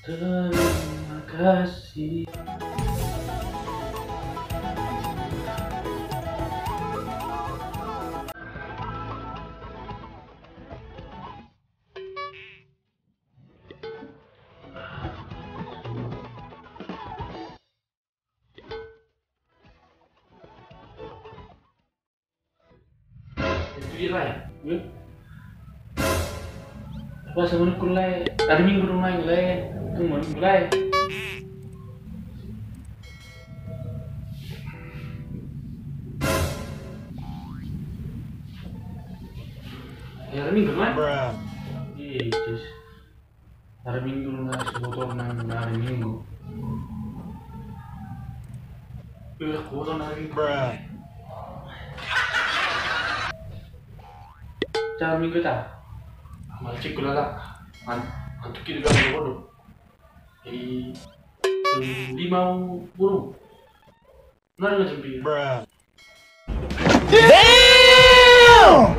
Terima kasih. Itu lah ya. Apa semuanya kulai? Hari Minggu rumah yang lain, teman kulai. Ya hari Minggu mah? Itu hari Minggu rumah sebotol nang hari Minggu. Kuota hari Minggu. Cara Minggu tak? Macam kula lah, antuk kita gambar bodoh. Jadi 50. Nggak jempi. Damn!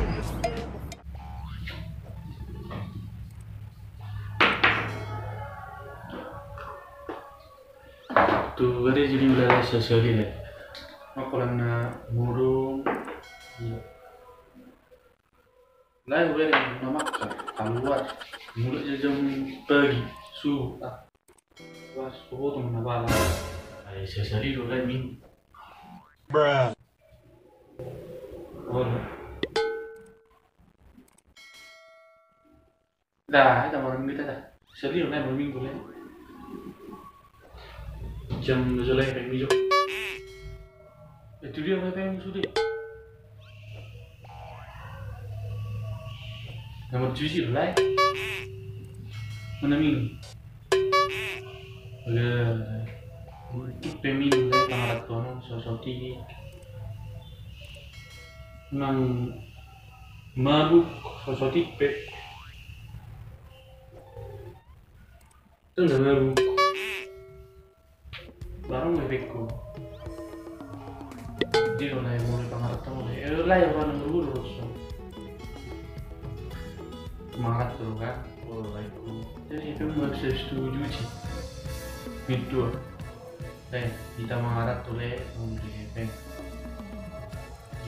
Tuh ada jadi udah sesuai deh. Makolan na murung. Lain gue yang nama keluar mulut jam pagi subuh pas subuh tuh mana bala ay sesali lo lain minggu oh dah ada orang kita dah sesali lo lain minggu lain jam 12 kayak minggu itu dia apa yang sudah nomor 7 lah, mana minggu? Itu peminggu lah, pangalat ko nung sosoti. Nang mabuk sosoti pe. Itu nggak mabuk. Baru mabuk ko. Dia lah yang mulai pangalat ko mulai. Lah yang orang nomor 2 semangat tuh kan, jadi itu nggak bisa setuju sih, itu, kita mengharap tuh mulai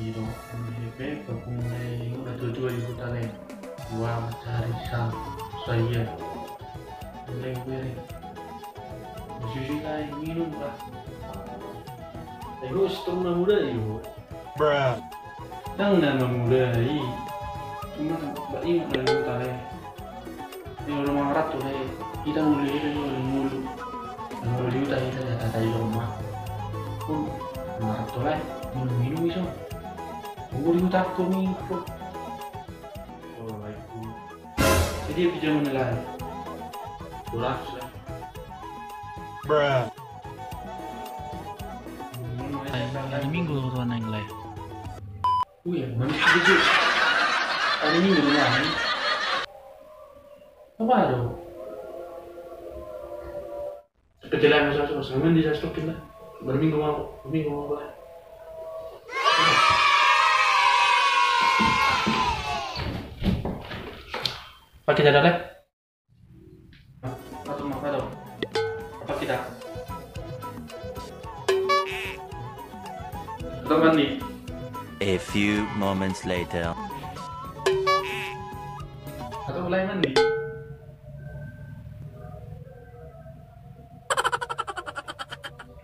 gitu, mulai mulai udah 2.000 talen, gua mencari saya, mulai sushi lah minum lah, terus setengah muda itu, setengah muda ini. Cuma nggak ingat lagi tadi ini orang Arab tuh kita mulai utang kita jatah tadi rumah pun Arab tuh minum iso mulai utang tuh minum oh baikku jadi bisa menilai pulang sudah hari Minggu tuan yang lain. Ya manusia itu hari Minggu lah. Apa itu? Kecelakaan masuk sama di stokin lah. Berminggu mau lah. Apa kita ada lab? Atau apa tuh? Apa kita? Atau mandi? A few moments later. Atau mulai mandi?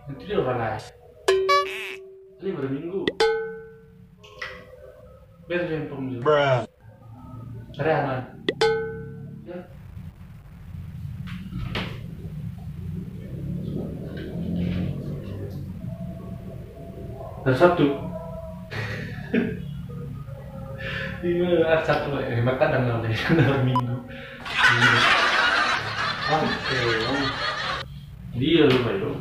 Nanti dia orang lain. Ini berminggu. Biar dia yang pemujur. Ada anak. Ya. Hari Sabtu. Iya, Sabtu makan dan hari Minggu. Oke, dia lupa itu.